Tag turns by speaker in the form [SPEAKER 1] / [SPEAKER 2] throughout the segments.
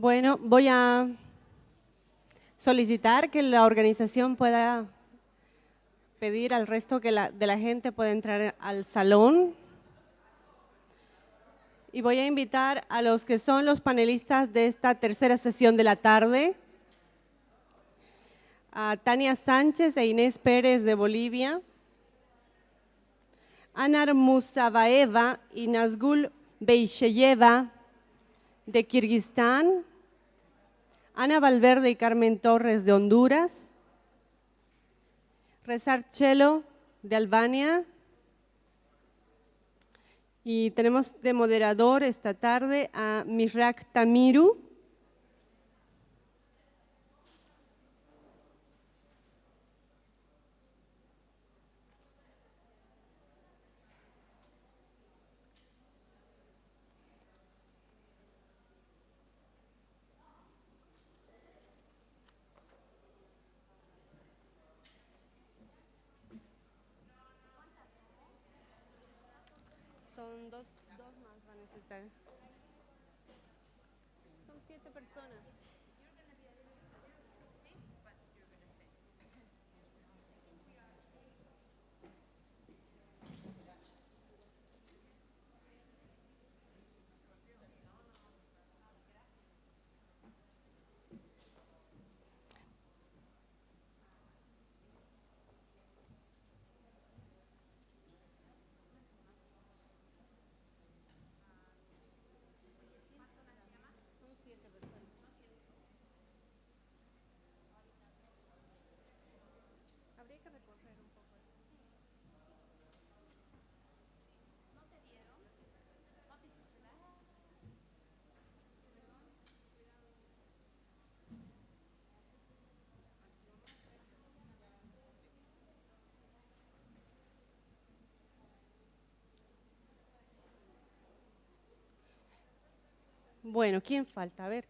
[SPEAKER 1] Bueno, voy a solicitar que la organización pueda pedir al resto de la gente pueda entrar al salón. Y voy a invitar a los que son los panelistas de esta tercera sesión de la tarde, a Tania Sánchez e Inés Pérez de Bolivia, Anar Musabaeva y Nazgul Beysheyeva de Kirguistán, Ana Valverde y Carmen Torres de Honduras, Rezar Chelo de Albania, y tenemos de moderador esta tarde a Mihrak Tamiru. Son dos más van a necesitar. Son 7 personas. Habría que recorrer un poco. Bueno, ¿quién falta? A ver.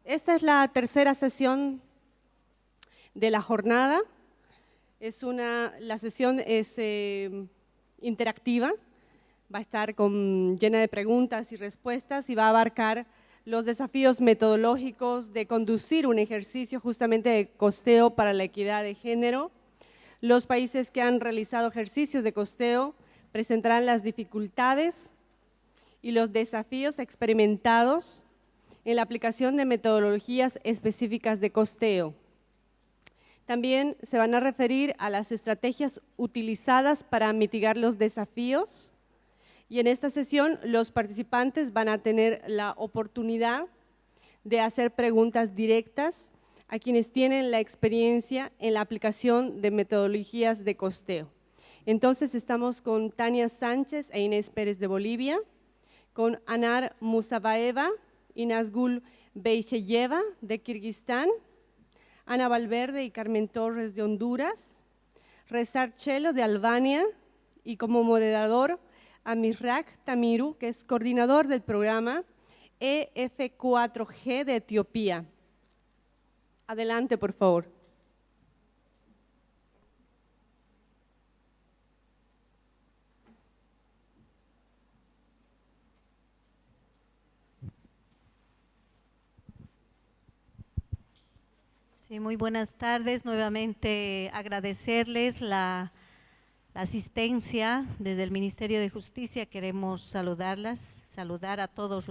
[SPEAKER 1] Esta es la tercera sesión de la jornada. La sesión es interactiva, va a estar llena de preguntas y respuestas y va a abarcar los desafíos metodológicos de conducir un ejercicio justamente de costeo para la equidad de género. Los países que han realizado ejercicios de costeo presentarán las dificultades y los desafíos experimentados en la aplicación de metodologías específicas de costeo. También se van a referir a las estrategias utilizadas para mitigar los desafíos, y en esta sesión los participantes van a tener la oportunidad de hacer preguntas directas a quienes tienen la experiencia en la aplicación de metodologías de costeo. Entonces estamos con Tania Sánchez e Inés Pérez de Bolivia, con Anar Musabaeva y Nazgul Beysheyeva de Kirguistán, Ana Valverde y Carmen Torres de Honduras, Rezar Chelo de Albania y como moderador a Mihrak Tamiru, que es coordinador del programa EF4G de Etiopía. Adelante, por favor.
[SPEAKER 2] Sí, muy buenas tardes. Nuevamente agradecerles la asistencia desde el Ministerio de Justicia. Queremos saludar a todos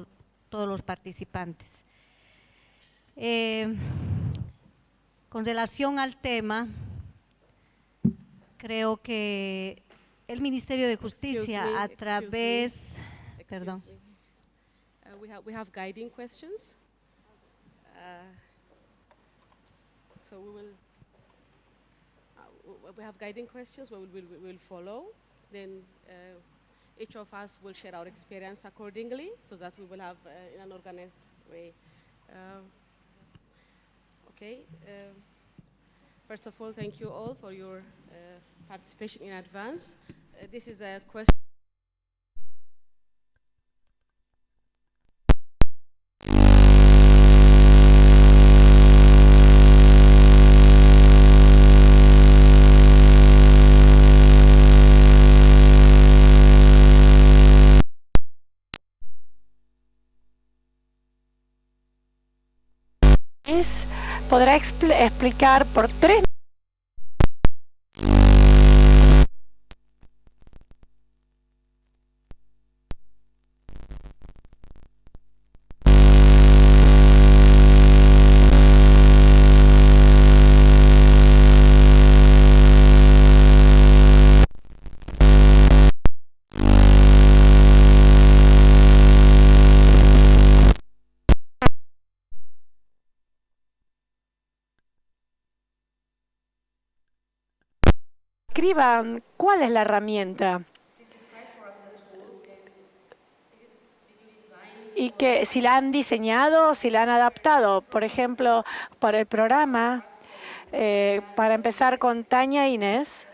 [SPEAKER 2] los participantes. Con relación al tema, creo que el Ministerio de Justicia a través… Perdón.
[SPEAKER 3] We have guiding questions. So we have guiding questions we'll follow. Then each of us will share our experience accordingly so that we will have in an organized way. First of all, thank you all for your participation in advance. This is a question.
[SPEAKER 4] Luis podrá explicar por 3 escriban cuál es la herramienta y que si la han diseñado, si la han adaptado. Por ejemplo, para el programa, para empezar con Tania e Inés,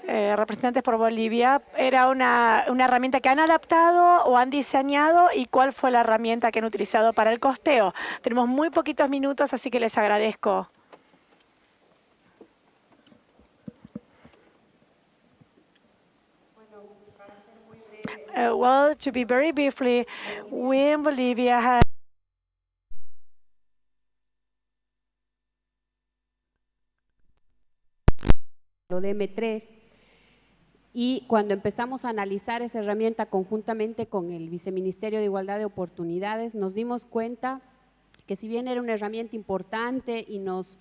[SPEAKER 4] representantes por Bolivia, ¿era una herramienta que han adaptado o han diseñado y cuál fue la herramienta que han utilizado para el costeo? Tenemos muy poquitos minutos, así que les agradezco. Well, to be very briefly, we in Bolivia have
[SPEAKER 5] lo de M3, y cuando empezamos a analizar esa herramienta conjuntamente con el Viceministerio de Igualdad de Oportunidades, nos dimos cuenta que si bien era una herramienta importante y nos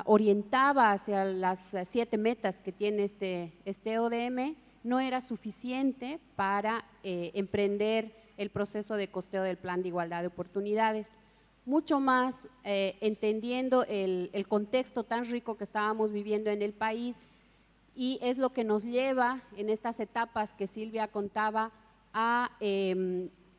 [SPEAKER 5] orientaba hacia las 7 metas que tiene este ODM, no era suficiente para emprender el proceso de costeo del Plan de Igualdad de Oportunidades. Mucho más entendiendo el contexto tan rico que estábamos viviendo en el país, y es lo que nos lleva en estas etapas que Silvia contaba a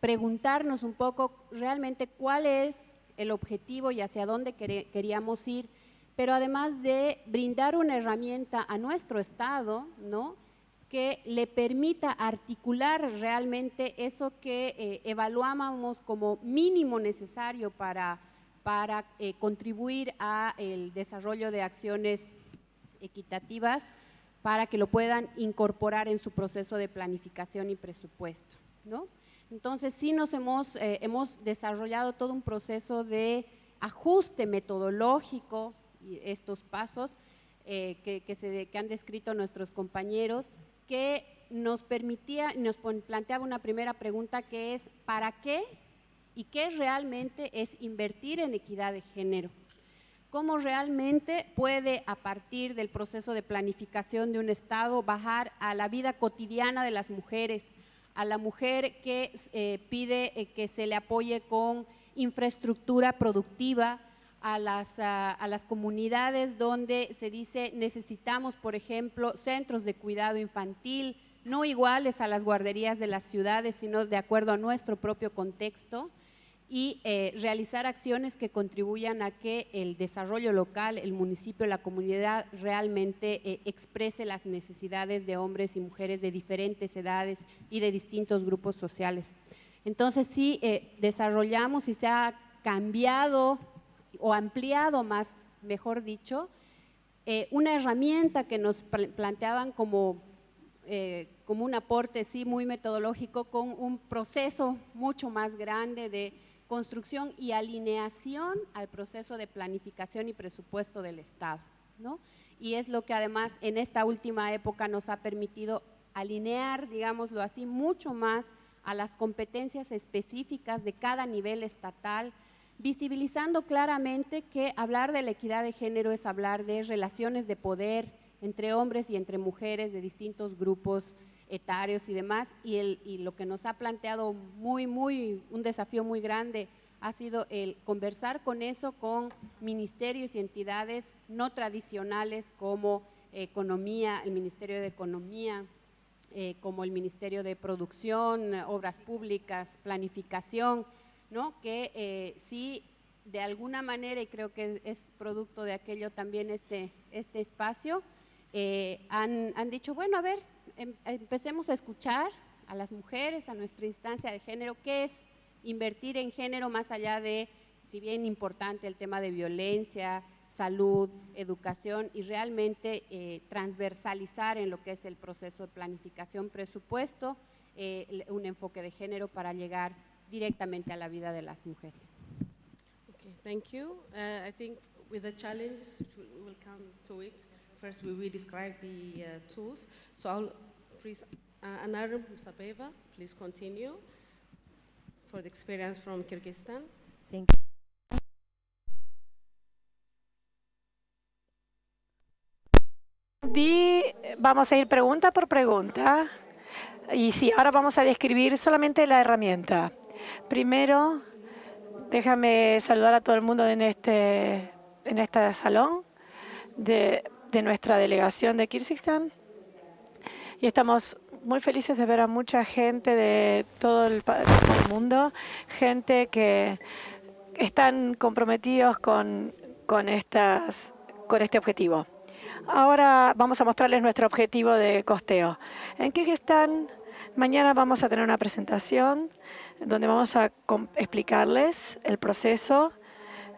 [SPEAKER 5] preguntarnos un poco realmente cuál es el objetivo y hacia dónde queríamos ir, pero además de brindar una herramienta a nuestro Estado, ¿no?, que le permita articular realmente eso que evaluábamos como mínimo necesario para contribuir al desarrollo de acciones equitativas, para que lo puedan incorporar en su proceso de planificación y presupuesto, ¿no? Entonces, sí hemos desarrollado todo un proceso de ajuste metodológico, y estos pasos que han descrito nuestros compañeros, que nos permitía, nos planteaba una primera pregunta que es ¿para qué y qué realmente es invertir en equidad de género? ¿Cómo realmente puede, a partir del proceso de planificación de un Estado, bajar a la vida cotidiana de las mujeres, a la mujer que pide que se le apoye con infraestructura productiva, a las comunidades donde se dice necesitamos, por ejemplo, centros de cuidado infantil, no iguales a las guarderías de las ciudades, sino de acuerdo a nuestro propio contexto, y realizar acciones que contribuyan a que el desarrollo local, el municipio, la comunidad realmente exprese las necesidades de hombres y mujeres de diferentes edades y de distintos grupos sociales. Entonces sí desarrollamos y se ha cambiado o ampliado más, mejor dicho, una herramienta que nos planteaban como un aporte sí muy metodológico, con un proceso mucho más grande de construcción y alineación al proceso de planificación y presupuesto del Estado, ¿no? Y es lo que además en esta última época nos ha permitido alinear, digámoslo así, mucho más a las competencias específicas de cada nivel estatal, visibilizando claramente que hablar de la equidad de género es hablar de relaciones de poder entre hombres y entre mujeres de distintos grupos etarios y demás, y lo que nos ha planteado un desafío muy grande ha sido el conversar con eso con ministerios y entidades no tradicionales como Economía, el Ministerio de Economía, como el Ministerio de Producción, Obras Públicas, Planificación, ¿no?, que sí, de alguna manera, y creo que es producto de aquello también este espacio, han dicho, bueno, a ver, empecemos a escuchar a las mujeres, a nuestra instancia de género, qué es invertir en género más allá de, si bien importante el tema de violencia, salud, educación, y realmente transversalizar en lo que es el proceso de planificación, presupuesto, un enfoque de género para llegar directamente a la vida de las mujeres.
[SPEAKER 3] Okay, Thank you. I think with the challenges, we will come to it. First, we will describe the tools. So I'll please, Anar Musabeva, please continue for the experience from Kyrgyzstan.
[SPEAKER 6] Thank you.
[SPEAKER 4] Vamos a ir pregunta por pregunta. Y sí, ahora vamos a describir solamente la herramienta. Primero, déjame saludar a todo el mundo en este salón de nuestra delegación de Kirguistán. Y estamos muy felices de ver a mucha gente de todo el mundo, gente que están comprometidos con este objetivo. Ahora vamos a mostrarles nuestro objetivo de costeo. En Kirguistán, mañana vamos a tener una presentación donde vamos a explicarles el proceso,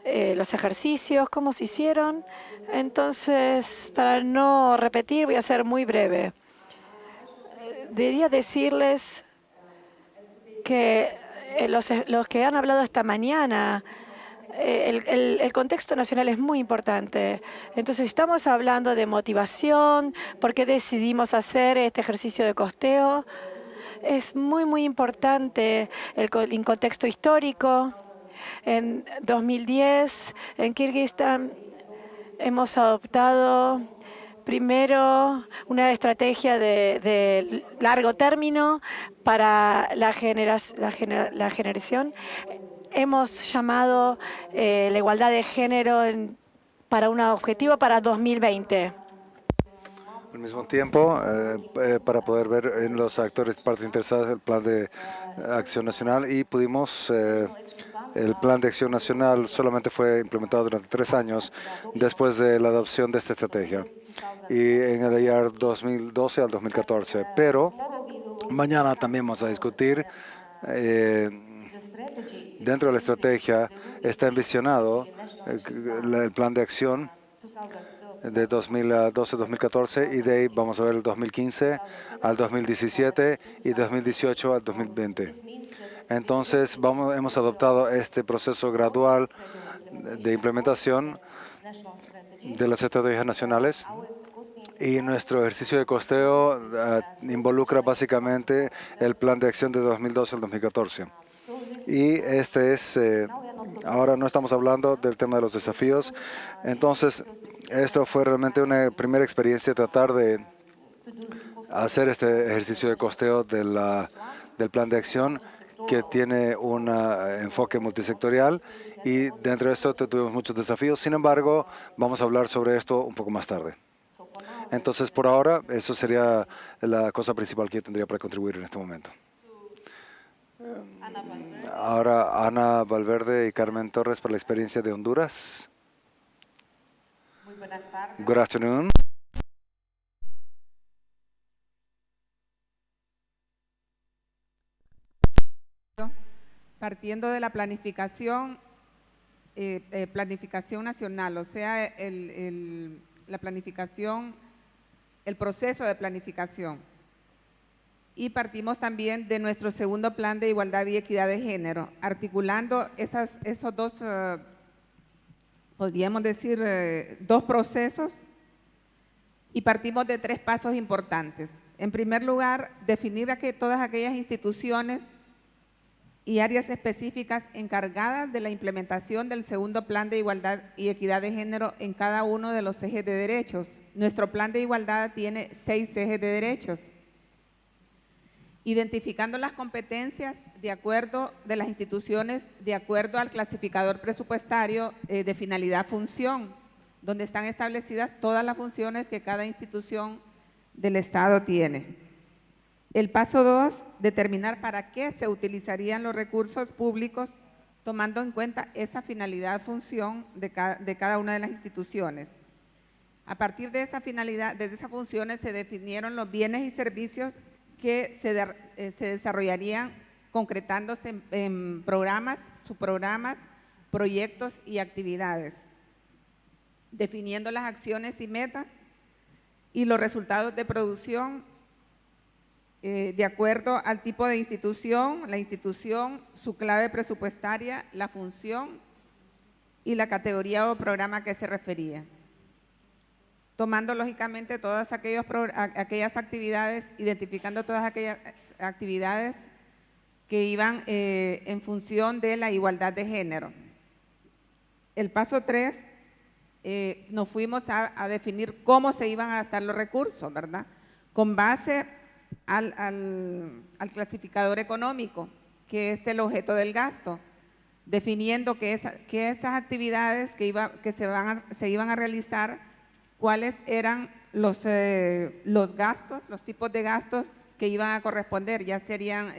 [SPEAKER 4] los ejercicios, cómo se hicieron. Entonces, para no repetir, voy a ser muy breve. Debería decirles que los que han hablado esta mañana, el contexto nacional es muy importante. Entonces, estamos hablando de motivación, por qué decidimos hacer este ejercicio de costeo. Es muy, muy importante el contexto histórico. En 2010, en Kirguistán, hemos adoptado primero una estrategia de largo término para la generación. Hemos llamado la igualdad de género para un objetivo para 2020.
[SPEAKER 7] Al mismo tiempo, para poder ver en los actores, partes interesadas, el plan de acción nacional y pudimos, el plan de acción nacional solamente fue implementado durante 3 años después de la adopción de esta estrategia y en el año 2012 al 2014. Pero mañana también vamos a discutir, dentro de la estrategia está envisionado el plan de acción de 2012-2014 y de ahí vamos a ver el 2015 al 2017 y 2018 al 2020. Entonces hemos adoptado este proceso gradual de implementación de las estrategias nacionales y nuestro ejercicio de costeo involucra básicamente el plan de acción de 2012 al 2014. Y ahora no estamos hablando del tema de los desafíos. Entonces, esto fue realmente una primera experiencia de tratar de hacer este ejercicio de costeo del plan de acción que tiene un enfoque multisectorial y dentro de esto tuvimos muchos desafíos. Sin embargo, vamos a hablar sobre esto un poco más tarde. Entonces, por ahora, eso sería la cosa principal que yo tendría para contribuir en este momento. Ahora, Ana Valverde y Carmen Torres para la experiencia de Honduras.
[SPEAKER 8] Muy buenas tardes.
[SPEAKER 7] Good afternoon.
[SPEAKER 8] Partiendo de la planificación nacional, o sea, la planificación, el proceso de planificación. Y partimos también de nuestro segundo plan de igualdad y equidad de género, articulando esos dos, podríamos decir, dos procesos, y partimos de 3 pasos importantes. En primer lugar, definir todas aquellas instituciones y áreas específicas encargadas de la implementación del segundo plan de igualdad y equidad de género en cada uno de los ejes de derechos. Nuestro plan de igualdad tiene 6 ejes de derechos. Identificando las competencias de acuerdo de las instituciones, de acuerdo al clasificador presupuestario de finalidad-función, donde están establecidas todas las funciones que cada institución del Estado tiene. El paso 2, determinar para qué se utilizarían los recursos públicos, tomando en cuenta esa finalidad-función de cada una de las instituciones. A partir de esa finalidad, desde esas funciones se definieron los bienes y servicios que se desarrollarían concretándose en programas, subprogramas, proyectos y actividades, definiendo las acciones y metas y los resultados de producción de acuerdo al tipo de institución, la institución, su clave presupuestaria, la función y la categoría o programa a que se refería, tomando lógicamente todas aquellas actividades, identificando todas aquellas actividades que iban en función de la igualdad de género. El paso 3, nos fuimos a definir cómo se iban a gastar los recursos, ¿verdad? Con base al clasificador económico, que es el objeto del gasto, definiendo que esas actividades que se iban a realizar, cuáles eran los gastos, los tipos de gastos que iban a corresponder, ya serían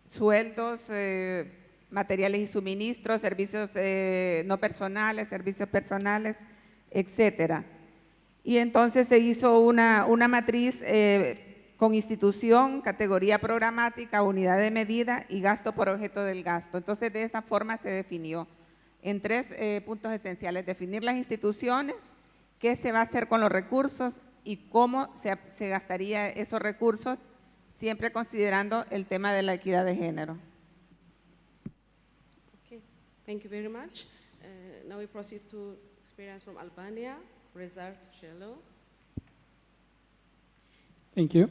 [SPEAKER 8] sueldos, materiales y suministros, servicios no personales, servicios personales, etcétera. Y entonces se hizo una matriz con institución, categoría programática, unidad de medida y gasto por objeto del gasto. Entonces, de esa forma se definió en 3 puntos esenciales: definir las instituciones, qué se va a hacer con los recursos y cómo se gastaría esos recursos, siempre considerando el tema de la equidad de género.
[SPEAKER 3] Okay, thank you very much. Now we proceed to experience from Albania, Rezar Tushelo.
[SPEAKER 6] Thank you.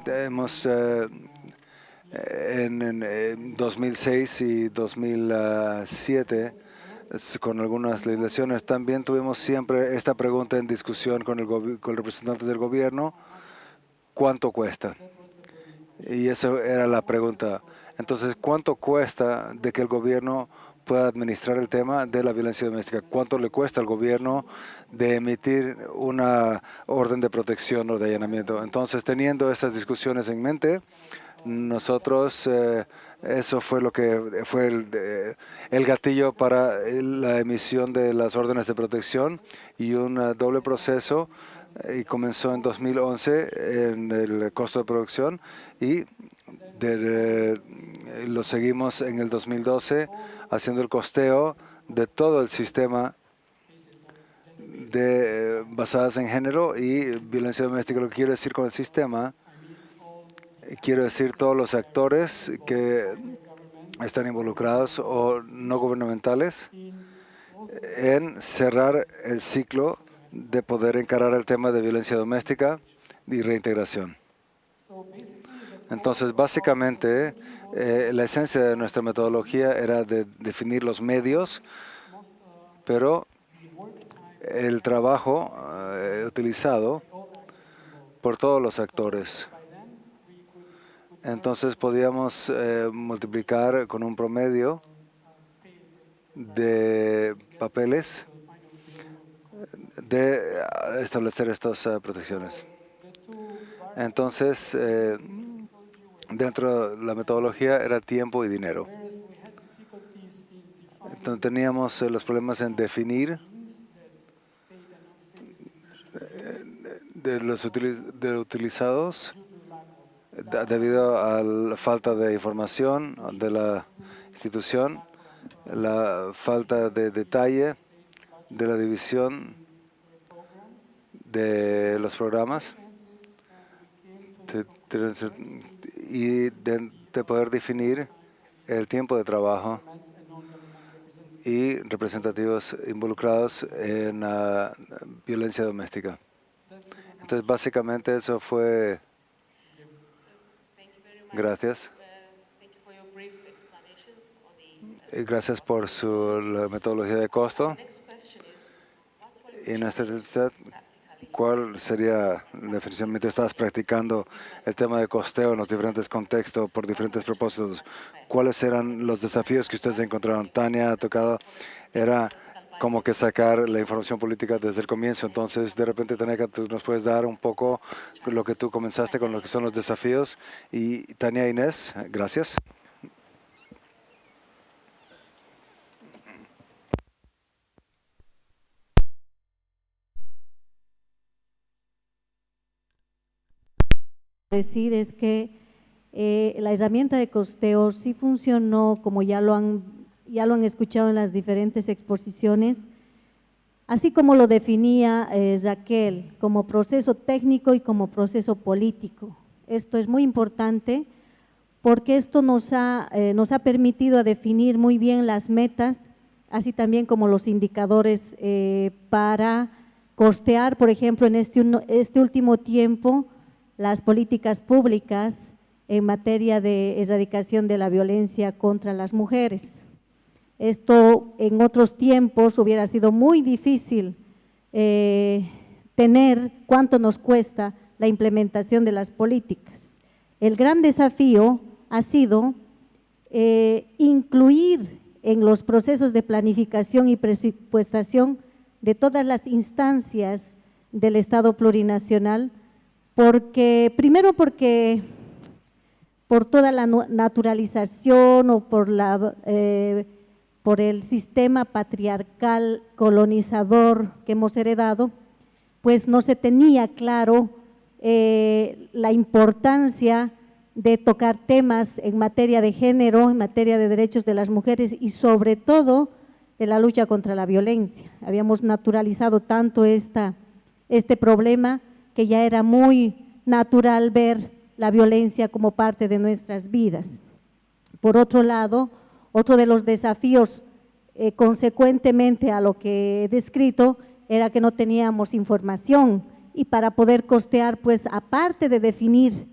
[SPEAKER 7] Hemos en 2006 y 2007 con algunas legislaciones también tuvimos siempre esta pregunta en discusión con el representante del gobierno: ¿cuánto cuesta? Y esa era la pregunta. Entonces, ¿cuánto cuesta de que el gobierno pueda administrar el tema de la violencia doméstica? ¿Cuánto le cuesta al gobierno de emitir una orden de protección o de allanamiento? Entonces, teniendo estas discusiones en mente, nosotros, eso fue lo que fue el gatillo para la emisión de las órdenes de protección y un doble proceso, y comenzó en 2011 en el costo de producción y lo seguimos en el 2012 haciendo el costeo de todo el sistema de basadas en género y violencia doméstica. Lo que quiero decir con el sistema, quiero decir todos los actores que están involucrados o no gubernamentales en cerrar el ciclo de poder encarar el tema de violencia doméstica y reintegración. Entonces, básicamente, la esencia de nuestra metodología era de definir los medios, pero el trabajo utilizado por todos los actores. Entonces, podíamos multiplicar con un promedio de papeles de establecer estas protecciones. Entonces, dentro de la metodología era tiempo y dinero. Entonces, teníamos los problemas en definir de los utilizados debido a la falta de información de la institución, la falta de detalle de la división de los programas y de poder definir el tiempo de trabajo y representativos involucrados en violencia doméstica. Entonces, básicamente eso fue. Gracias. Gracias por la metodología de costo. Y nuestra necesidad, ¿cuál sería la definición mientras estabas practicando el tema de costeo en los diferentes contextos por diferentes propósitos? ¿Cuáles eran los desafíos que ustedes encontraron? Tania ha tocado, era como que sacar la información política desde el comienzo. Entonces, de repente, Tania, tú nos puedes dar un poco lo que tú comenzaste con lo que son los desafíos. Y Tania, Inés, gracias.
[SPEAKER 2] Decir es que la herramienta de costeo sí funcionó, como ya lo han escuchado en las diferentes exposiciones, así como lo definía Raquel, como proceso técnico y como proceso político. Esto es muy importante porque esto nos ha permitido definir muy bien las metas, así también como los indicadores para costear, por ejemplo, en este último tiempo, las políticas públicas en materia de erradicación de la violencia contra las mujeres. Esto en otros tiempos hubiera sido muy difícil tener cuánto nos cuesta la implementación de las políticas. El gran desafío ha sido incluir en los procesos de planificación y presupuestación de todas las instancias del Estado plurinacional, primero porque por toda la naturalización o por el sistema patriarcal colonizador que hemos heredado, pues no se tenía claro la importancia de tocar temas en materia de género, en materia de derechos de las mujeres y sobre todo de la lucha contra la violencia. Habíamos naturalizado tanto este problema que ya era muy natural ver la violencia como parte de nuestras vidas. Por otro lado, otro de los desafíos consecuentemente a lo que he descrito era que no teníamos información y para poder costear, pues aparte de definir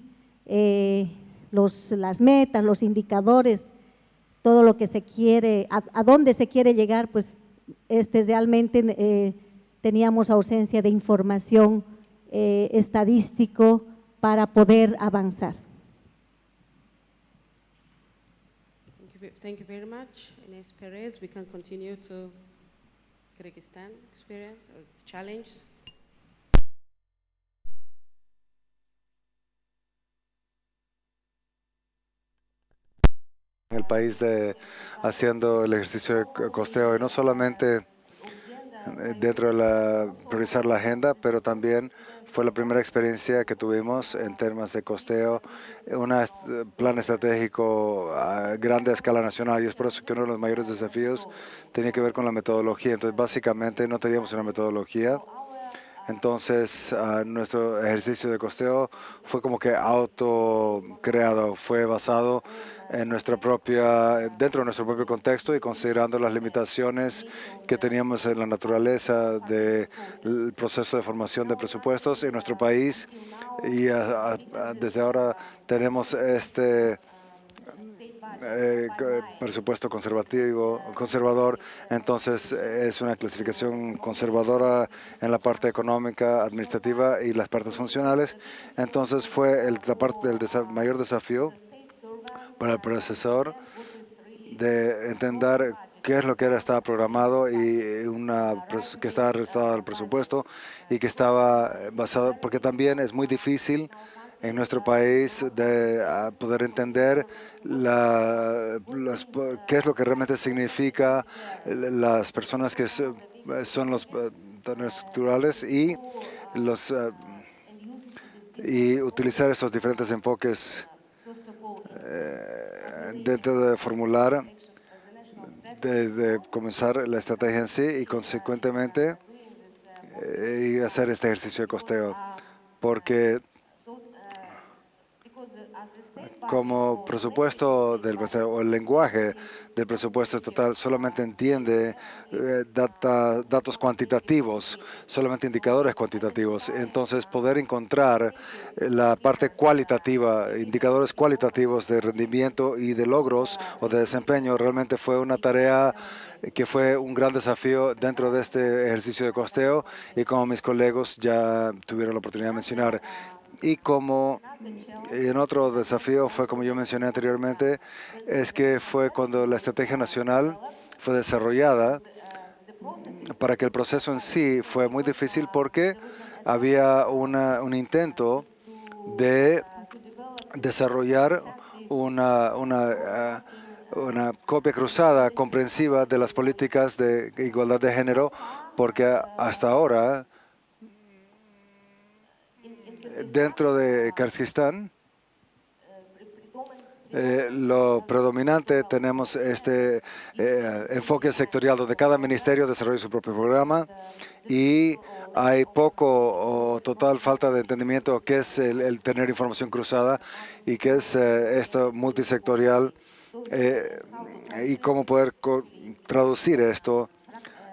[SPEAKER 2] las metas, los indicadores, todo lo que se quiere, a dónde se quiere llegar, pues realmente teníamos ausencia de información estadístico para poder avanzar.
[SPEAKER 3] Thank you very much, Inés Perez. We can continue to Kyrgyzstan experience or challenge.
[SPEAKER 7] En el país haciendo el ejercicio de costeo, y no solamente dentro de priorizar la agenda, pero también fue la primera experiencia que tuvimos en temas de costeo, un plan estratégico a grande escala nacional, y es por eso que uno de los mayores desafíos tenía que ver con la metodología. Entonces, básicamente no teníamos una metodología. Entonces, nuestro ejercicio de costeo fue como que autocreado, fue basado en dentro de nuestro propio contexto y considerando las limitaciones que teníamos en la naturaleza del proceso de formación de presupuestos en nuestro país. Y desde ahora tenemos presupuesto conservador, entonces es una clasificación conservadora en la parte económica, administrativa y las partes funcionales. Entonces fue el mayor desafío para el profesor de entender qué es lo que estaba programado y que estaba restado al presupuesto y que estaba basado, porque también es muy difícil en nuestro país de poder entender qué es lo que realmente significa las personas que son los dones estructurales y utilizar estos diferentes enfoques dentro de formular, de comenzar la estrategia en sí y consecuentemente y hacer este ejercicio de costeo, porque como presupuesto o el lenguaje del presupuesto estatal solamente entiende datos cuantitativos, solamente indicadores cuantitativos. Entonces, poder encontrar la parte cualitativa, indicadores cualitativos de rendimiento y de logros o de desempeño, realmente fue una tarea que fue un gran desafío dentro de este ejercicio de costeo y como mis colegas ya tuvieron la oportunidad de mencionar. Y en otro desafío fue, como yo mencioné anteriormente, es que fue cuando la estrategia nacional fue desarrollada para que el proceso en sí fue muy difícil porque había un intento de desarrollar una copia cruzada comprensiva de las políticas de igualdad de género, porque hasta ahora dentro de Kyrgyzstán lo predominante, tenemos este enfoque sectorial donde cada ministerio desarrolla su propio programa y hay poco o total falta de entendimiento qué es el tener información cruzada y qué es esto multisectorial y cómo poder traducir esto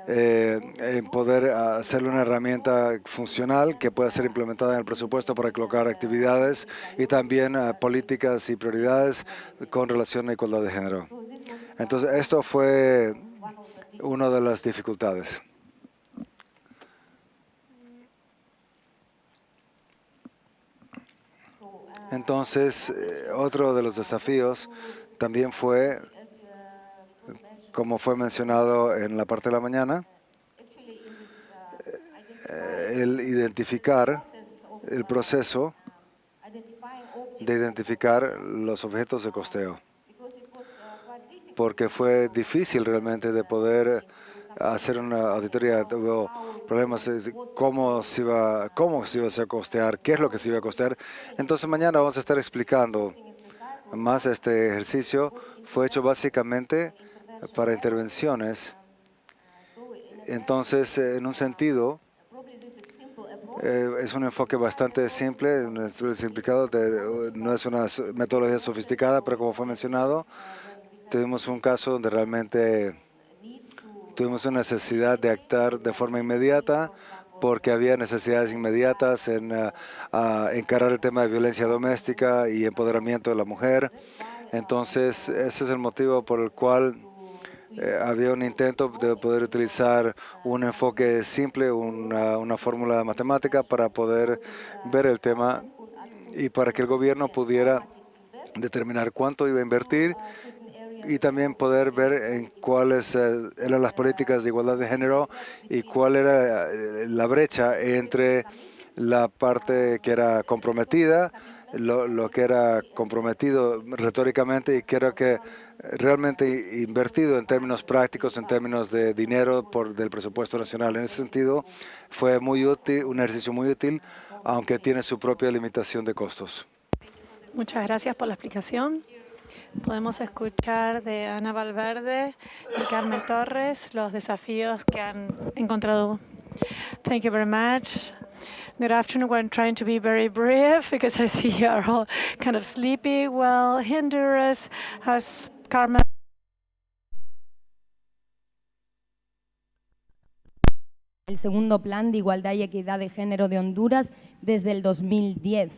[SPEAKER 7] en poder hacerle una herramienta funcional que pueda ser implementada en el presupuesto para colocar actividades y también políticas y prioridades con relación a igualdad de género. Entonces, esto fue una de las dificultades. Entonces, otro de los desafíos también fue, como fue mencionado en la parte de la mañana, el identificar el proceso de identificar los objetos de costeo, porque fue difícil realmente de poder hacer una auditoría. Hubo problemas de cómo se iba a costear, qué es lo que se iba a costear. Entonces mañana vamos a estar explicando más. Este ejercicio fue hecho básicamente para intervenciones. Entonces, en un sentido, es un enfoque bastante simple, un estudio simplificado, no es una metodología sofisticada, pero como fue mencionado, tuvimos un caso donde realmente tuvimos una necesidad de actuar de forma inmediata porque había necesidades inmediatas en encarar el tema de violencia doméstica y empoderamiento de la mujer. Entonces, ese es el motivo por el cual había un intento de poder utilizar un enfoque simple, una fórmula matemática para poder ver el tema y para que el gobierno pudiera determinar cuánto iba a invertir y también poder ver en cuáles eran las políticas de igualdad de género y cuál era la brecha entre la parte que era comprometida, lo que era comprometido retóricamente y que era que realmente invertido en términos prácticos, en términos de dinero del presupuesto nacional. En ese sentido, fue muy útil, un ejercicio muy útil, aunque tiene su propia limitación de costos.
[SPEAKER 4] Muchas gracias por la explicación. Podemos escuchar de Ana Valverde y Carmen Torres los desafíos que han encontrado. Thank you very much. Good afternoon. We're trying to be very brief because I see you are all kind of sleepy. Well, Honduras has Carmen.
[SPEAKER 6] El segundo plan de igualdad y equidad de género de Honduras desde el 2010.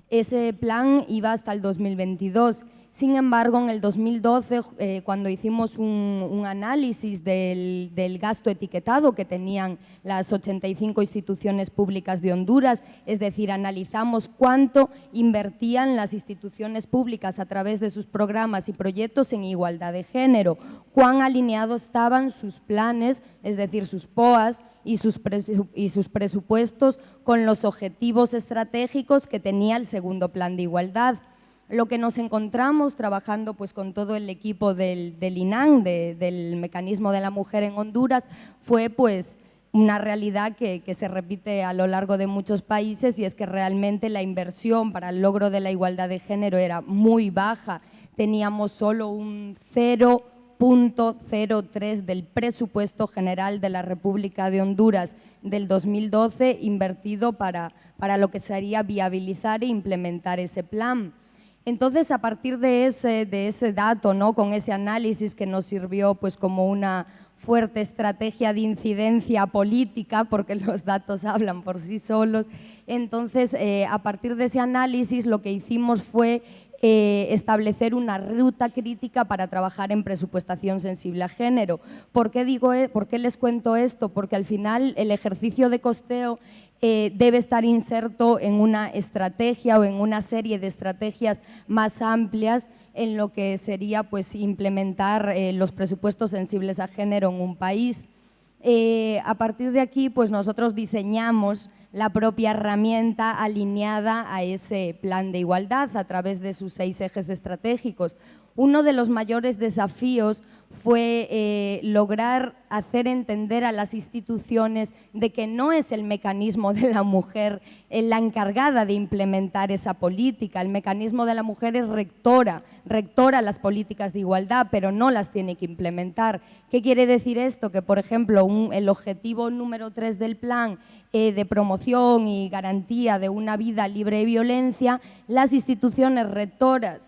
[SPEAKER 6] Ese plan iba hasta el 2022. Sin embargo, en el 2012, cuando hicimos un análisis del gasto etiquetado que tenían las 85 instituciones públicas de Honduras, es decir, analizamos cuánto invertían las instituciones públicas a través de sus programas y proyectos en igualdad de género, cuán alineados estaban sus planes, es decir, sus POAs y sus presupuestos con los objetivos estratégicos que tenía el segundo plan de igualdad. Lo que nos encontramos trabajando pues, con todo el equipo del INAN, del Mecanismo de la Mujer en Honduras, fue pues, una realidad que se repite a lo largo de muchos países y es que realmente la inversión para el logro de la igualdad de género era muy baja. Teníamos solo un 0,03 del presupuesto general de la República de Honduras del 2012 invertido para lo que sería viabilizar e implementar ese plan. Entonces, a partir de ese dato, ¿no? Con ese análisis que nos sirvió pues, como una fuerte estrategia de incidencia política, porque los datos hablan por sí solos, entonces, a partir de ese análisis lo que hicimos fue establecer una ruta crítica para trabajar en presupuestación sensible a género. ¿Por qué les cuento esto? Porque al final el ejercicio de costeo debe estar inserto en una estrategia o en una serie de estrategias más amplias en lo que sería pues, implementar los presupuestos sensibles a género en un país. A partir de aquí, pues nosotros diseñamos la propia herramienta alineada a ese plan de igualdad a través de sus 6 ejes estratégicos. Uno de los mayores desafíos fue lograr hacer entender a las instituciones de que no es el mecanismo de la mujer la encargada de implementar esa política. El mecanismo de la mujer es rectora las políticas de igualdad, pero no las tiene que implementar. ¿Qué quiere decir esto? Que, por ejemplo, el objetivo número 3 del plan de promoción y garantía de una vida libre de violencia, las instituciones rectoras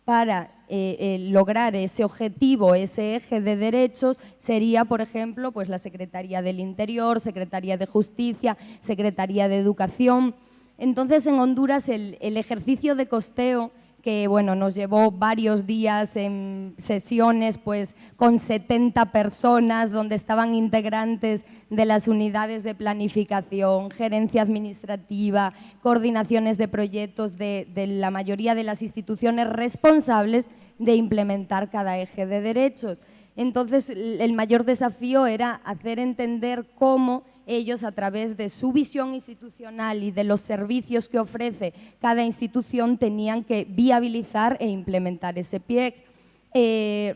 [SPEAKER 6] para lograr ese objetivo, ese eje de derechos, sería, por ejemplo, pues la Secretaría del Interior, Secretaría de Justicia, Secretaría de Educación. Entonces, en Honduras, el ejercicio de costeo, que bueno, nos llevó varios días en sesiones pues, con 70 personas, donde estaban integrantes de las unidades de planificación, gerencia administrativa, coordinaciones de proyectos de la mayoría de las instituciones responsables de implementar cada eje de derechos. Entonces, el mayor desafío era hacer entender cómo ellos, a través de su visión institucional y de los servicios que ofrece cada institución, tenían que viabilizar e implementar ese PIEC.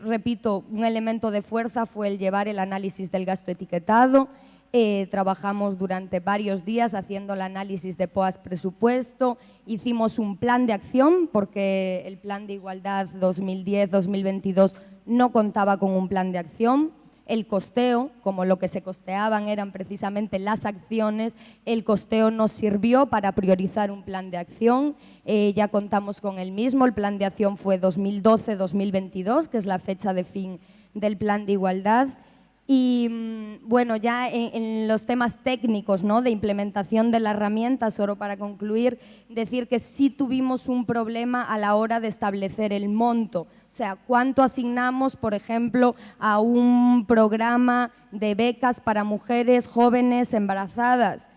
[SPEAKER 6] Repito, un elemento de fuerza fue el llevar el análisis del gasto etiquetado. Trabajamos durante varios días haciendo el análisis de POAS presupuesto, hicimos un plan de acción porque el plan de igualdad 2010-2022 no contaba con un plan de acción. El costeo, como lo que se costeaban eran precisamente las acciones, el costeo nos sirvió para priorizar un plan de acción. Ya contamos con el mismo, el plan de acción fue 2012-2022, que es la fecha de fin del plan de igualdad. Y bueno, ya en los temas técnicos, ¿no?, de implementación de la herramienta, solo para concluir, decir que sí tuvimos un problema a la hora de establecer el monto. O sea, cuánto asignamos, por ejemplo, a un programa de becas para mujeres jóvenes embarazadas,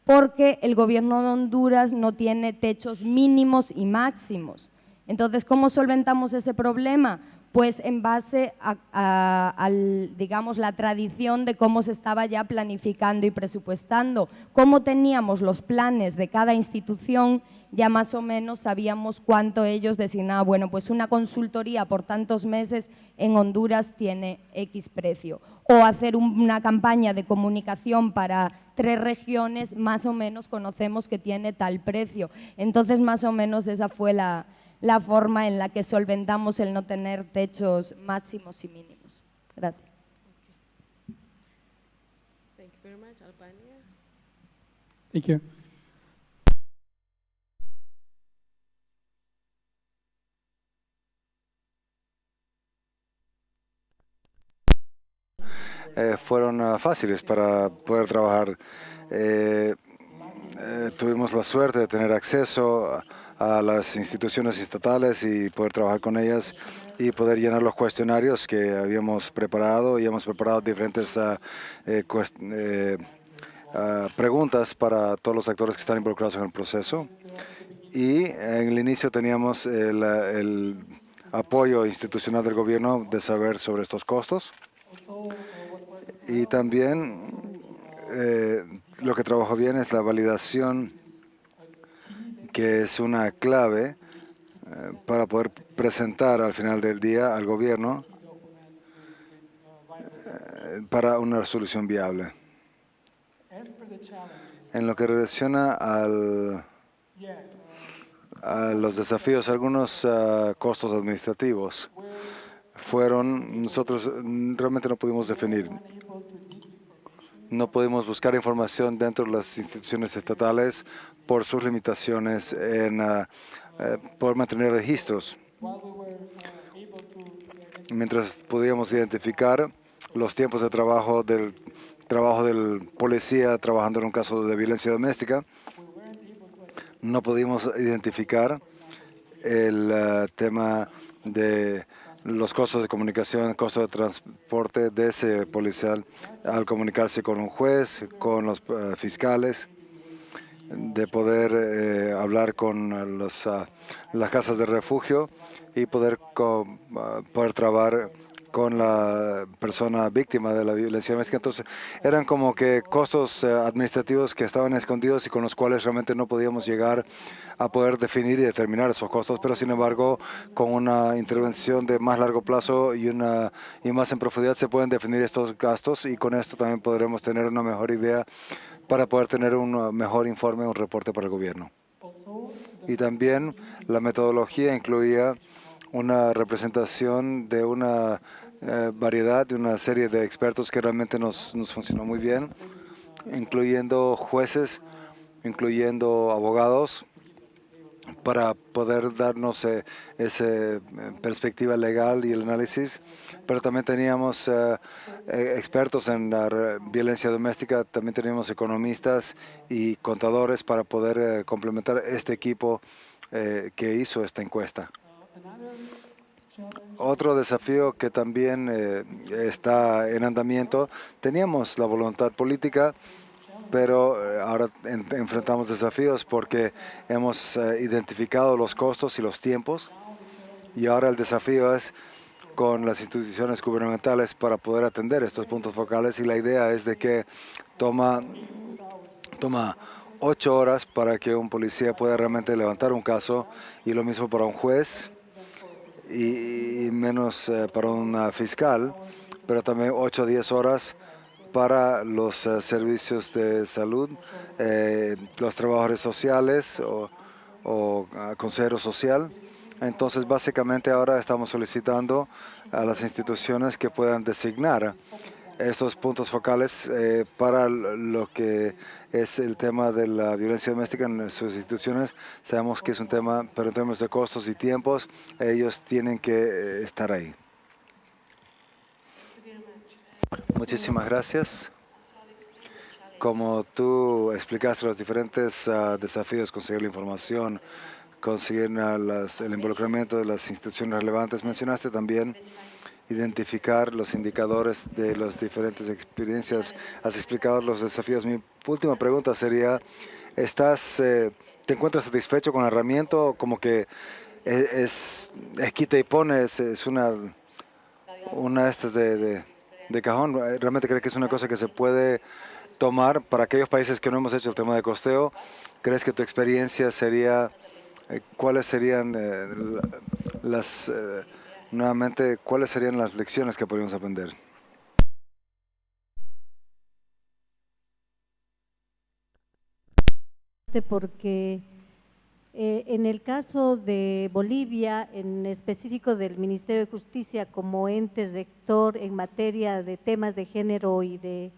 [SPEAKER 6] porque el Gobierno de Honduras no tiene techos mínimos y máximos. Entonces, ¿cómo solventamos ese problema? Pues en base a digamos, la tradición de cómo se estaba ya planificando y presupuestando. Cómo teníamos los planes de cada institución, ya más o menos sabíamos cuánto ellos designaban. Bueno, pues una consultoría por tantos meses en Honduras tiene X precio. O hacer una campaña de comunicación para 3 regiones, más o menos conocemos que tiene tal precio. Entonces, más o menos esa fue la forma en la que solventamos el no tener techos máximos y mínimos. Gracias.
[SPEAKER 3] Thank you very much. Albania.
[SPEAKER 9] Thank you.
[SPEAKER 7] Fueron fáciles para poder trabajar. Tuvimos la suerte de tener acceso a las instituciones estatales y poder trabajar con ellas y poder llenar los cuestionarios que habíamos preparado, y hemos preparado diferentes preguntas para todos los actores que están involucrados en el proceso. Y en el inicio teníamos el apoyo institucional del gobierno de saber sobre estos costos. Y también lo que trabajó bien es la validación, que es una clave para poder presentar al final del día al gobierno para una solución viable. En lo que relaciona a los desafíos, algunos costos administrativos nosotros realmente no pudimos definir. No pudimos buscar información dentro de las instituciones estatales por sus limitaciones en poder mantener registros. Mientras podíamos identificar los tiempos de trabajo del policía trabajando en un caso de violencia doméstica, no pudimos identificar el tema de los costos de comunicación, el costo de transporte de ese policial al comunicarse con un juez, con los fiscales, de poder hablar con las casas de refugio y poder trabajar con la persona víctima de la violencia doméstica. Entonces, eran como que costos administrativos que estaban escondidos y con los cuales realmente no podíamos llegar a poder definir y determinar esos costos, pero sin embargo, con una intervención de más largo plazo y más en profundidad se pueden definir estos gastos, y con esto también podremos tener una mejor idea para poder tener un mejor informe, un reporte para el gobierno. Y también la metodología incluía una representación de una variedad, de una serie de expertos que realmente nos funcionó muy bien, incluyendo jueces, incluyendo abogados, para poder darnos esa perspectiva legal y el análisis. Pero también teníamos expertos en la violencia doméstica, también teníamos economistas y contadores para poder complementar este equipo que hizo esta encuesta. Otro desafío que también está en andamiento, teníamos la voluntad política, pero ahora enfrentamos desafíos porque hemos identificado los costos y los tiempos, y ahora el desafío es con las instituciones gubernamentales para poder atender estos puntos focales, y la idea es de que toma 8 horas para que un policía pueda realmente levantar un caso, y lo mismo para un juez, y menos para un fiscal, pero también 8 o 10 horas para los servicios de salud, los trabajadores sociales o consejero social. Entonces, básicamente ahora estamos solicitando a las instituciones que puedan designar estos puntos focales para lo que es el tema de la violencia doméstica en sus instituciones. Sabemos que es un tema, pero en términos de costos y tiempos, ellos tienen que estar ahí. Muchísimas gracias. Como tú explicaste los diferentes desafíos, conseguir la información, conseguir el involucramiento de las instituciones relevantes, mencionaste también identificar los indicadores de las diferentes experiencias, has explicado los desafíos. Mi última pregunta sería, ¿te encuentras satisfecho con la herramienta? Como que es quita y pone, es una de cajón? ¿Realmente crees que es una cosa que se puede tomar para aquellos países que no hemos hecho el tema de costeo? ¿Crees que tu experiencia sería, cuáles serían cuáles serían las lecciones que podríamos aprender?
[SPEAKER 2] Porque en el caso de Bolivia, en específico del Ministerio de Justicia como ente rector en materia de temas de género y de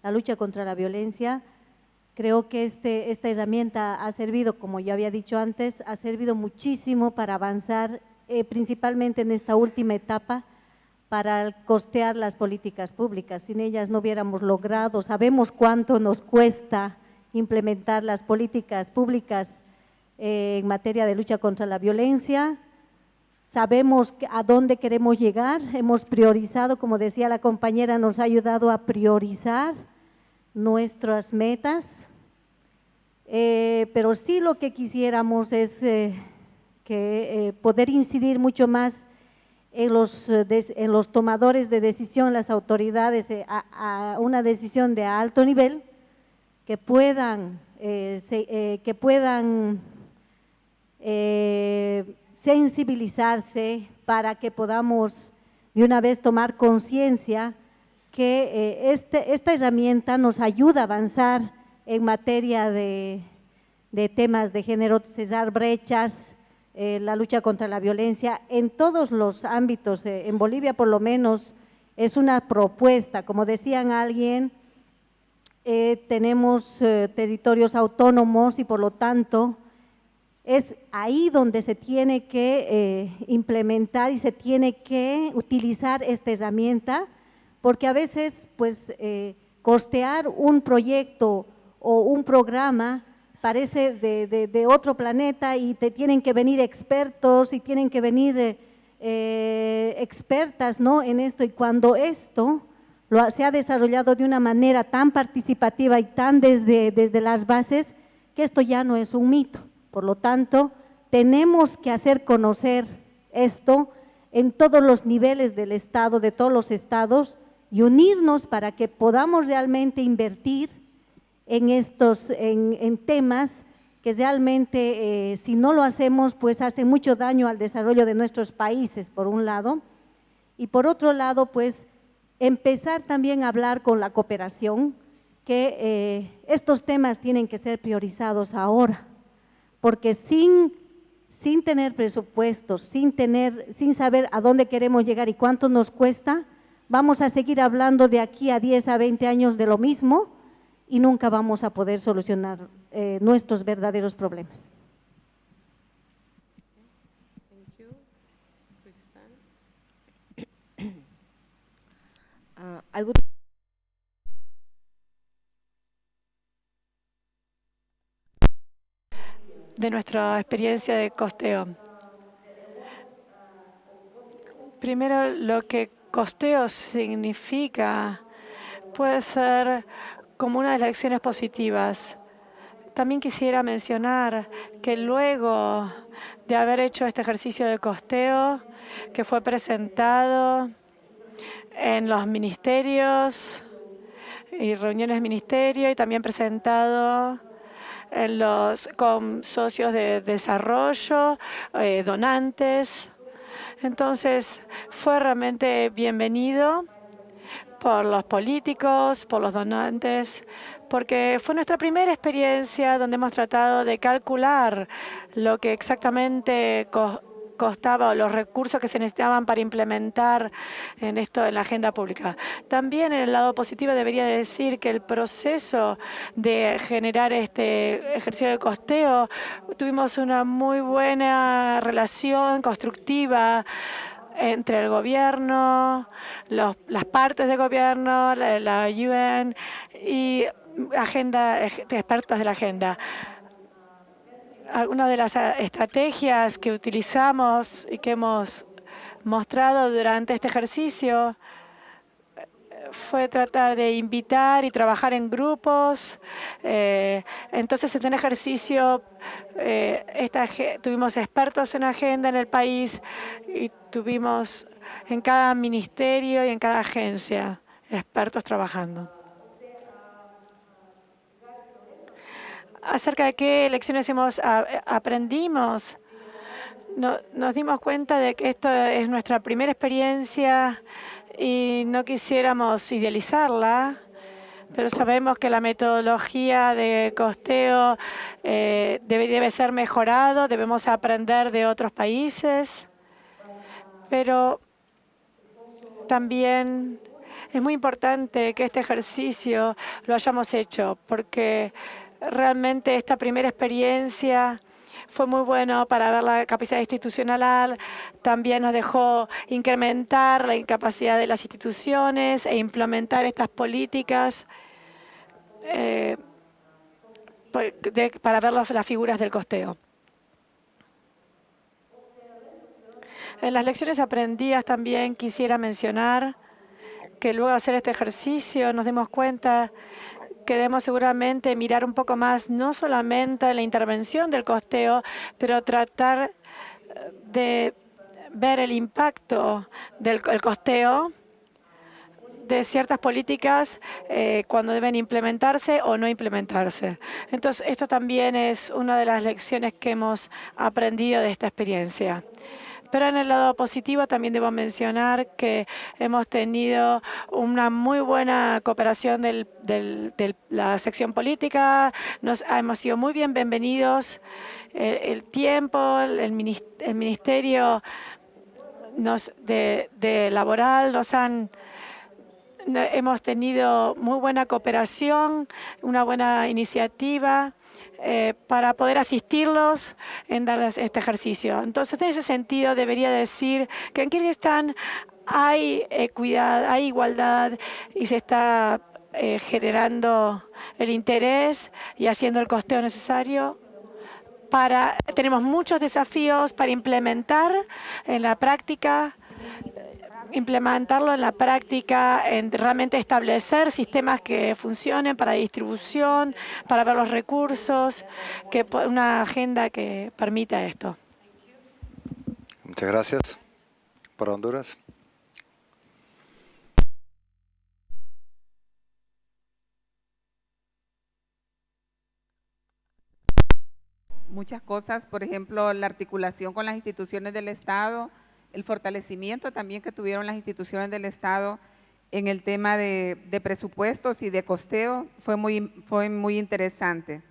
[SPEAKER 2] la lucha contra la violencia, creo que esta herramienta ha servido, como ya había dicho antes, ha servido muchísimo para avanzar, principalmente en esta última etapa, para costear las políticas públicas. Sin ellas no hubiéramos logrado, sabemos cuánto nos cuesta implementar las políticas públicas en materia de lucha contra la violencia, sabemos a dónde queremos llegar, hemos priorizado, como decía la compañera, nos ha ayudado a priorizar nuestras metas, pero sí lo que quisiéramos es poder incidir mucho más en los tomadores de decisión, las autoridades, a una decisión de alto nivel, que puedan sensibilizarse para que podamos de una vez tomar conciencia que esta herramienta nos ayuda a avanzar en materia de temas de género, cerrar brechas, la lucha contra la violencia en todos los ámbitos. En Bolivia, por lo menos, es una propuesta. Como decían alguien, tenemos territorios autónomos y por lo tanto es ahí donde se tiene que implementar y se tiene que utilizar esta herramienta, porque a veces pues costear un proyecto o un programa parece de otro planeta y te tienen que venir expertos y tienen que venir expertas, ¿no?, en esto, y cuando esto se ha desarrollado de una manera tan participativa y tan desde las bases, que esto ya no es un mito. Por lo tanto, tenemos que hacer conocer esto en todos los niveles del Estado, de todos los estados, y unirnos para que podamos realmente invertir en temas que realmente, si no lo hacemos, pues hace mucho daño al desarrollo de nuestros países, por un lado, y por otro lado, pues empezar también a hablar con la cooperación, que estos temas tienen que ser priorizados ahora, porque sin tener presupuestos, sin saber a dónde queremos llegar y cuánto nos cuesta, vamos a seguir hablando de aquí a 10 a 20 años de lo mismo y nunca vamos a poder solucionar nuestros verdaderos problemas.
[SPEAKER 3] Thank you. Pakistan.
[SPEAKER 10] I would
[SPEAKER 4] de nuestra experiencia de costeo. Primero, lo que costeo significa puede ser como una de las lecciones positivas. También quisiera mencionar que luego de haber hecho este ejercicio de costeo, que fue presentado en los ministerios y reuniones de ministerio y también presentado con socios de desarrollo, donantes. Entonces, fue realmente bienvenido por los políticos, por los donantes, porque fue nuestra primera experiencia donde hemos tratado de calcular lo que exactamente costaba o los recursos que se necesitaban para implementar en la agenda pública. También en el lado positivo debería decir que el proceso de generar este ejercicio de costeo, tuvimos una muy buena relación constructiva entre el gobierno, las partes del gobierno, la UN y expertos de la agenda. Algunas de las estrategias que utilizamos y que hemos mostrado durante este ejercicio fue tratar de invitar y trabajar en grupos. Entonces, en un ejercicio, tuvimos expertos en agenda en el país y tuvimos en cada ministerio y en cada agencia expertos trabajando. Acerca de qué lecciones aprendimos, nos dimos cuenta de que esto es nuestra primera experiencia y no quisiéramos idealizarla, pero sabemos que la metodología de costeo debe ser mejorado, debemos aprender de otros países, pero también es muy importante que este ejercicio lo hayamos hecho, porque realmente esta primera experiencia fue muy bueno para ver la capacidad institucional, también nos dejó incrementar la capacidad de las instituciones e implementar estas políticas para ver las figuras del costeo. En las lecciones aprendidas también quisiera mencionar que luego de hacer este ejercicio nos dimos cuenta que debemos seguramente mirar un poco más, no solamente la intervención del costeo, pero tratar de ver el impacto del costeo de ciertas políticas cuando deben implementarse o no implementarse. Entonces, esto también es una de las lecciones que hemos aprendido de esta experiencia. Pero en el lado positivo también debo mencionar que hemos tenido una muy buena cooperación de la sección política, hemos sido muy bienvenidos, el tiempo, el ministerio de laboral hemos tenido muy buena cooperación, una buena iniciativa para poder asistirlos en darles este ejercicio. Entonces, en ese sentido, debería decir que en Kirguistán hay equidad, hay igualdad y se está generando el interés y haciendo el costeo necesario. Tenemos muchos desafíos para implementarlo en la práctica, realmente establecer sistemas que funcionen para distribución, para ver los recursos, una agenda que permita esto.
[SPEAKER 7] Muchas gracias. para Honduras.
[SPEAKER 8] Muchas cosas, por ejemplo, la articulación con las instituciones del Estado, el fortalecimiento también que tuvieron las instituciones del Estado en el tema de presupuestos y de costeo fue muy interesante.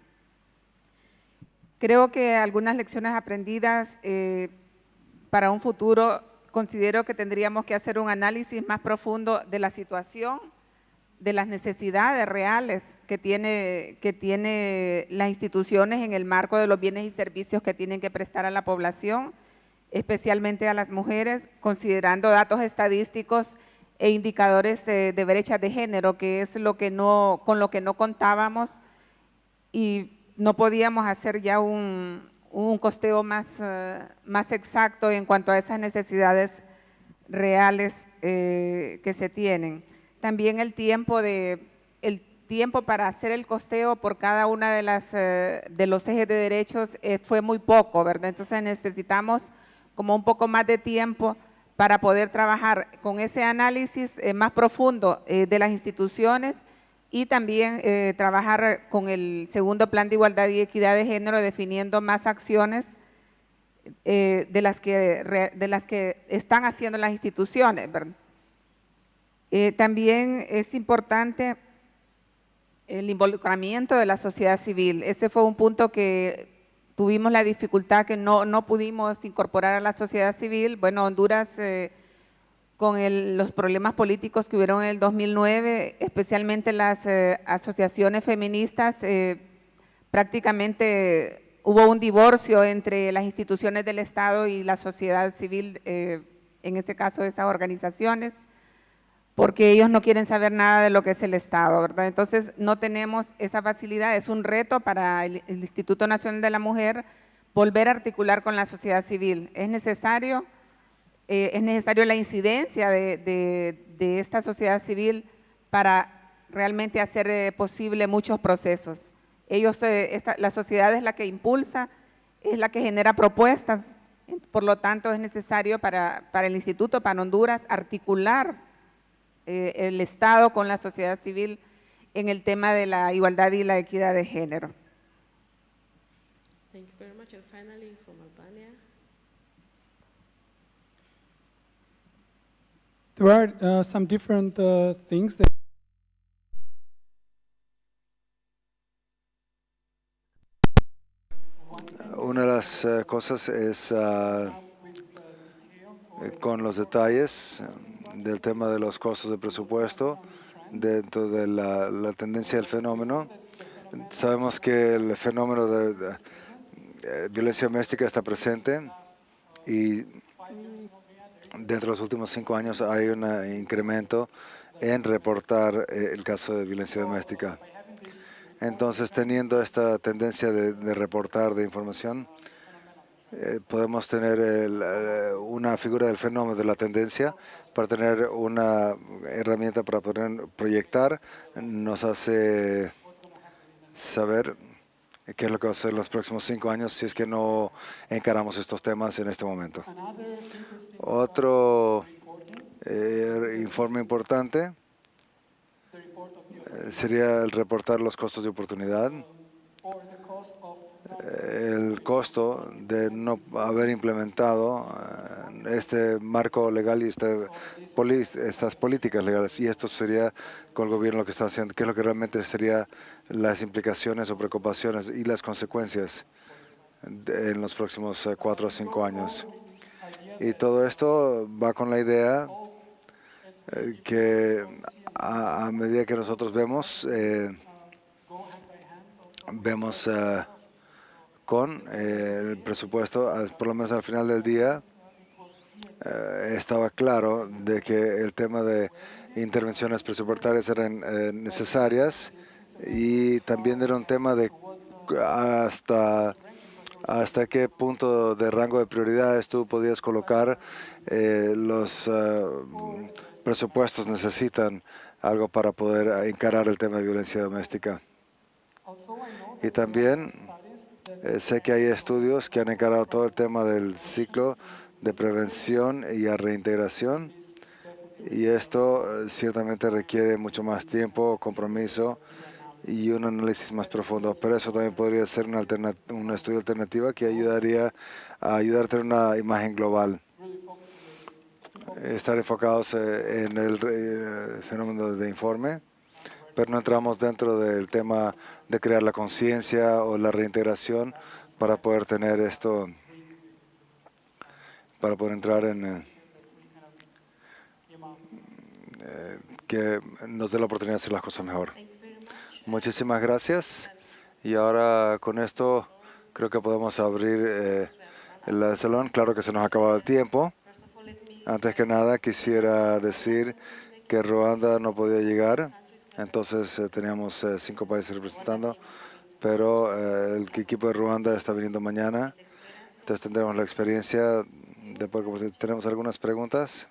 [SPEAKER 8] Creo que algunas lecciones aprendidas para un futuro, considero que tendríamos que hacer un análisis más profundo de la situación, de las necesidades reales que tiene las instituciones en el marco de los bienes y servicios que tienen que prestar a la población, especialmente a las mujeres, considerando datos estadísticos e indicadores de brechas de género, que es con lo que no contábamos y no podíamos hacer ya un costeo más exacto en cuanto a esas necesidades reales que se tienen. También el tiempo para hacer el costeo por cada una de los ejes de derechos fue muy poco, ¿verdad? Entonces necesitamos como un poco más de tiempo para poder trabajar con ese análisis más profundo de las instituciones y también trabajar con el segundo plan de igualdad y equidad de género, definiendo más acciones de las que están haciendo las instituciones, ¿verdad? También es importante el involucramiento de la sociedad civil. Ese fue un punto que tuvimos la dificultad que no pudimos incorporar a la sociedad civil. Bueno, Honduras, con los problemas políticos que hubieron en el 2009, especialmente las asociaciones feministas, prácticamente hubo un divorcio entre las instituciones del Estado y la sociedad civil, en ese caso esas organizaciones, porque ellos no quieren saber nada de lo que es el Estado, ¿verdad? Entonces, no tenemos esa facilidad, es un reto para el Instituto Nacional de la Mujer volver a articular con la sociedad civil. Es necesario la incidencia de esta sociedad civil para realmente hacer posible muchos procesos. La sociedad es la que impulsa, es la que genera propuestas, por lo tanto es necesario para el Instituto, para Honduras, articular el Estado con la sociedad civil en el tema de la igualdad y la equidad de género.
[SPEAKER 3] Thank you very much. And finally, from Albania.
[SPEAKER 9] There are some different things that
[SPEAKER 7] Una de las cosas es con los detalles del tema de los costos de presupuesto dentro de la tendencia del fenómeno. Sabemos que el fenómeno de violencia doméstica está presente y dentro de los últimos 5 años hay un incremento en reportar el caso de violencia doméstica. Entonces, teniendo esta tendencia de reportar de información, podemos tener una figura del fenómeno de la tendencia para tener una herramienta para poder proyectar. Nos hace saber qué es lo que va a ser los próximos 5 años si es que no encaramos estos temas en este momento. Otro informe importante sería el reportar los costos de oportunidad, el costo de no haber implementado este marco legal y estas políticas legales. Y esto sería con el gobierno lo que está haciendo, qué es lo que realmente serían las implicaciones o preocupaciones y las consecuencias en los próximos 4 o 5 años. Y todo esto va con la idea que a medida que nosotros vemos con el presupuesto, por lo menos al final del día, estaba claro de que el tema de intervenciones presupuestarias eran necesarias y también era un tema de hasta qué punto de rango de prioridades tú podías colocar los presupuestos necesitan algo para poder encarar el tema de violencia doméstica. Y también sé que hay estudios que han encarado todo el tema del ciclo de prevención y a reintegración. Y esto ciertamente requiere mucho más tiempo, compromiso y un análisis más profundo. Pero eso también podría ser un estudio alternativo que ayudaría a tener una imagen global. Estar enfocados en el fenómeno de informe, pero no entramos dentro del tema de crear la conciencia o la reintegración para poder tener esto, para poder entrar en que nos dé la oportunidad de hacer las cosas mejor. Muchísimas gracias. Y ahora con esto creo que podemos abrir el salón. Claro que se nos ha acabado el tiempo. Antes que nada quisiera decir que Ruanda no podía llegar. Entonces teníamos 5 países representando, pero el equipo de Ruanda está viniendo mañana. Entonces tendremos la experiencia de poder compartir. ¿Tenemos algunas preguntas?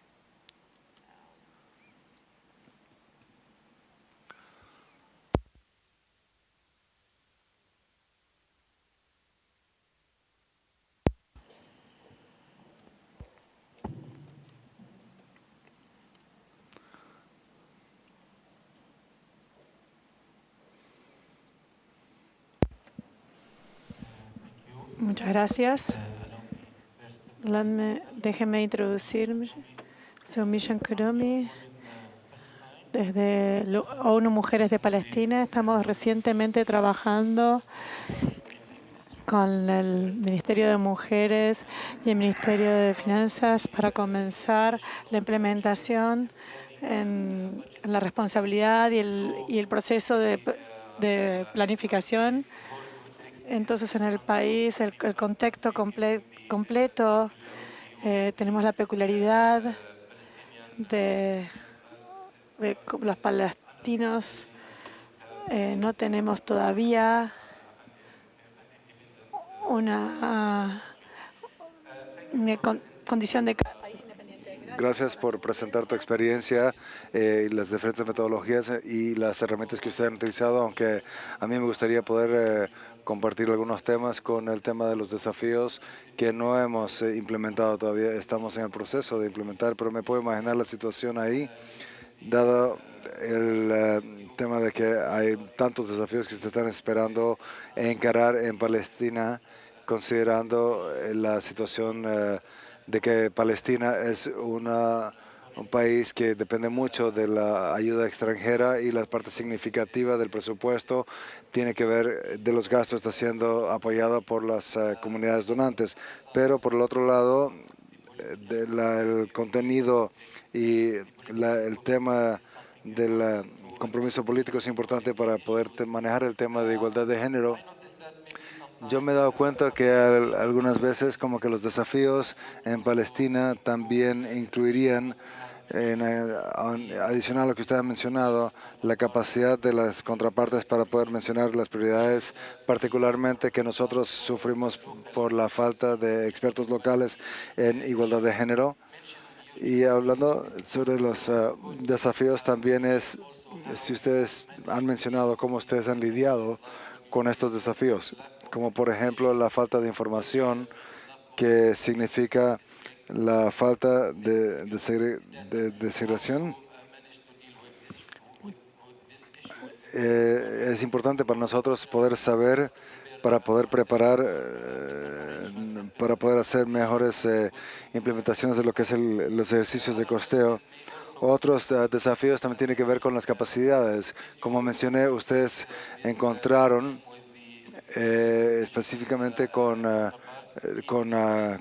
[SPEAKER 4] Muchas gracias. Déjenme introducirme. Soy Mishan Kuromi, desde ONU Mujeres de Palestina. Estamos recientemente trabajando con el Ministerio de Mujeres y el Ministerio de Finanzas para comenzar la implementación en la responsabilidad y el proceso de planificación. Entonces, en el país, el contexto completo, tenemos la peculiaridad de los palestinos. No tenemos todavía una condición de cada país independiente.
[SPEAKER 7] Gracias por presentar tu experiencia y las diferentes metodologías y las herramientas que ustedes han utilizado, aunque a mí me gustaría poder compartir algunos temas con el tema de los desafíos que no hemos implementado todavía. Estamos en el proceso de implementar, pero me puedo imaginar la situación ahí, dado el tema de que hay tantos desafíos que ustedes están esperando encarar en Palestina, considerando la situación de que Palestina es un país que depende mucho de la ayuda extranjera y la parte significativa del presupuesto tiene que ver de los gastos está siendo apoyado por las comunidades donantes. Pero por el otro lado, el contenido y el tema del compromiso político es importante para poder manejar el tema de igualdad de género. Yo me he dado cuenta que algunas veces como que los desafíos en Palestina también incluirían, adicional a lo que usted ha mencionado, la capacidad de las contrapartes para poder mencionar las prioridades, particularmente que nosotros sufrimos por la falta de expertos locales en igualdad de género. Y hablando sobre los desafíos también es, si ustedes han mencionado cómo ustedes han lidiado con estos desafíos, como por ejemplo la falta de información, que significa la falta de segregación. Es importante para nosotros poder saber, para poder preparar, para poder hacer mejores implementaciones de lo que es los ejercicios de costeo. Otros desafíos también tienen que ver con las capacidades. Como mencioné, ustedes encontraron específicamente con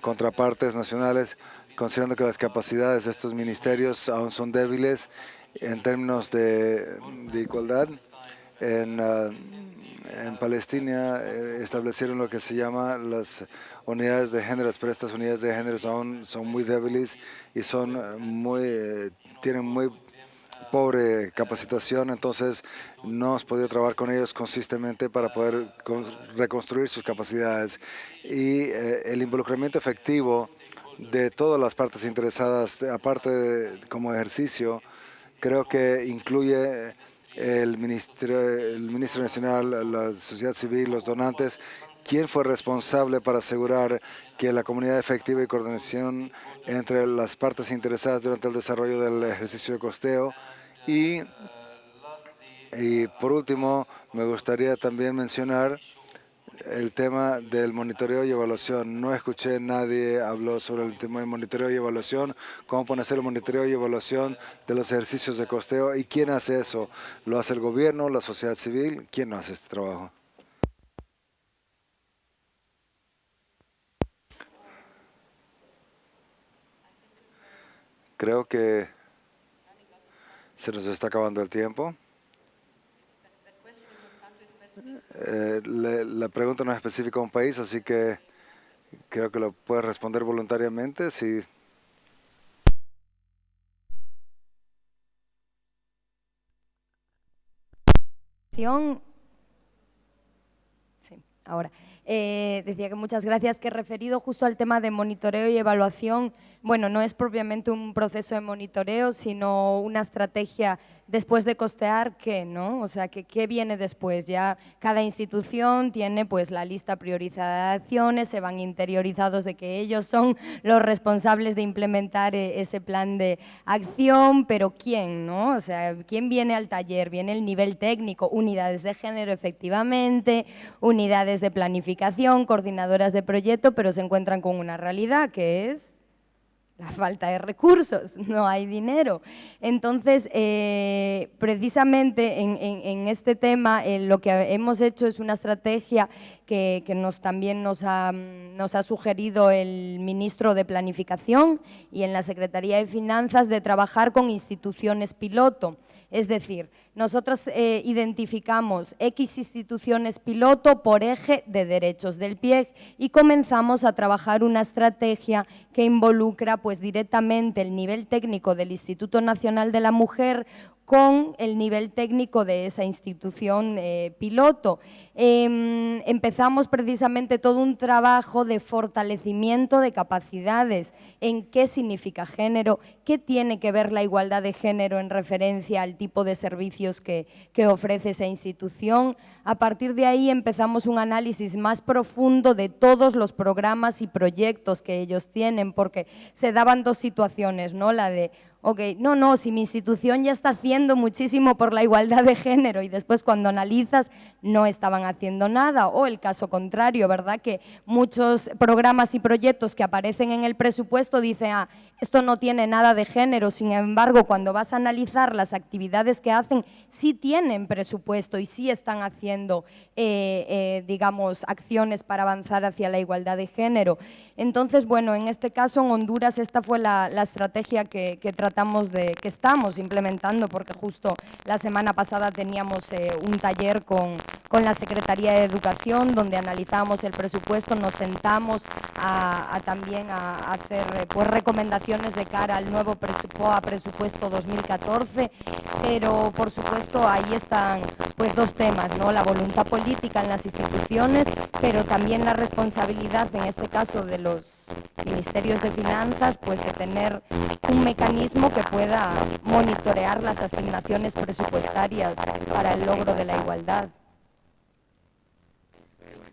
[SPEAKER 7] contrapartes nacionales, considerando que las capacidades de estos ministerios aún son débiles en términos de igualdad. En Palestina establecieron lo que se llama las unidades de género, pero estas unidades de género aún son muy débiles y tienen muy pobre capacitación, entonces no hemos podido trabajar con ellos consistentemente para poder reconstruir sus capacidades. Y el involucramiento efectivo de todas las partes interesadas, aparte como ejercicio, creo que incluye el ministro nacional, la sociedad civil, los donantes, ¿Quién fue responsable para asegurar que la comunidad efectiva y coordinación entre las partes interesadas durante el desarrollo del ejercicio de costeo? Y por último, me gustaría también mencionar el tema del monitoreo y evaluación. No escuché nadie habló sobre el tema de monitoreo y evaluación, cómo pueden hacer el monitoreo y evaluación de los ejercicios de costeo y quién hace eso. ¿Lo hace el gobierno, la sociedad civil? ¿Quién no hace este trabajo? Creo que se nos está acabando el tiempo. La pregunta no es específica a un país, así que creo que lo puedes responder voluntariamente. Sí.
[SPEAKER 6] Sí, ahora. Decía que muchas gracias, que referido justo al tema de monitoreo y evaluación, bueno, no es propiamente un proceso de monitoreo, sino una estrategia después de costear, ¿qué, no? O sea, ¿qué viene después? Ya cada institución tiene pues la lista priorizada de acciones, se van interiorizados de que ellos son los responsables de implementar ese plan de acción, pero ¿quién, no? O sea, ¿quién viene al taller? Viene el nivel técnico, unidades de género efectivamente, unidades de planificación, coordinadoras de proyecto, pero se encuentran con una realidad que es la falta de recursos, no hay dinero. Entonces, precisamente en este tema, lo que hemos hecho es una estrategia que también nos ha sugerido el ministro de Planificación y en la Secretaría de Finanzas de trabajar con instituciones piloto. Es decir, nosotros identificamos X instituciones piloto por eje de derechos del PIEG y comenzamos a trabajar una estrategia que involucra pues, directamente el nivel técnico del Instituto Nacional de la Mujer con el nivel técnico de esa institución piloto. Empezamos precisamente todo un trabajo de fortalecimiento de capacidades, en qué significa género, qué tiene que ver la igualdad de género en referencia al tipo de servicios que ofrece esa institución. A partir de ahí empezamos un análisis más profundo de todos los programas y proyectos que ellos tienen, porque se daban dos situaciones, ¿no? La de ok, no, si mi institución ya está haciendo muchísimo por la igualdad de género y después cuando analizas no estaban haciendo nada, o el caso contrario, ¿verdad? Que muchos programas y proyectos que aparecen en el presupuesto dicen, esto no tiene nada de género, sin embargo, cuando vas a analizar las actividades que hacen, sí tienen presupuesto y sí están haciendo, digamos, acciones para avanzar hacia la igualdad de género. Entonces, bueno, en este caso en Honduras esta fue la estrategia que estamos implementando, porque justo la semana pasada teníamos un taller con la Secretaría de Educación donde analizábamos el presupuesto, nos sentamos también a hacer pues, recomendaciones de cara al nuevo presupuesto 2014, pero por supuesto ahí están pues, dos temas, ¿no? La voluntad política en las instituciones, pero también la responsabilidad, en este caso de los ministerios de finanzas, pues de tener un mecanismo que pueda monitorear las asignaciones presupuestarias para el logro de la igualdad.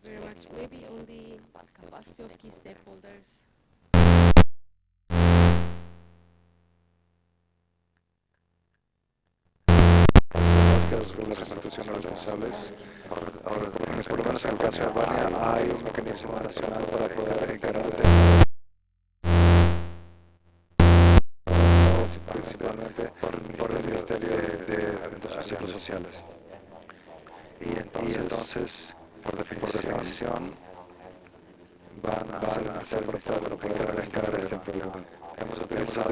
[SPEAKER 3] Very much. Maybe on the capacity of key stakeholders.
[SPEAKER 7] Las instituciones responsables. Ahora, por lo menos en el caso de Albania, hay un mecanismo nacional para poder encarar el tema. Principalmente por el Ministerio de Eventos Sociales. Y entonces, por definición, van a hacer prestado para poder encarar este problema. Hemos utilizado